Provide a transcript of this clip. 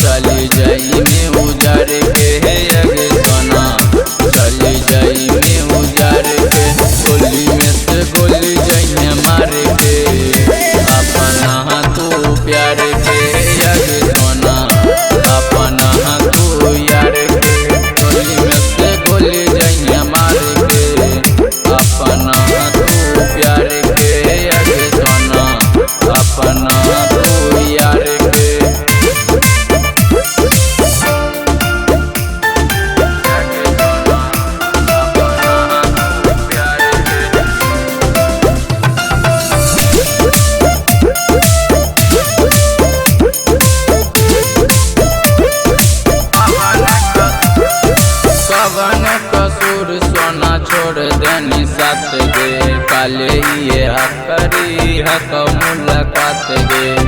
चली जाई में उजार के अगे सोना, चली जाई में उजार के। गोली में से गोली जाइए मार के, अपना तू प्यार के अगे सोना, अपना तू यार के। गोली में से गोली जाइए मार के, अपना तू प्यार के अगे सोना, अपना तू यार के। कवन कसूर सोना छोड़ देनी साथ गे, काले ये हकरी हक मुलाकात गे।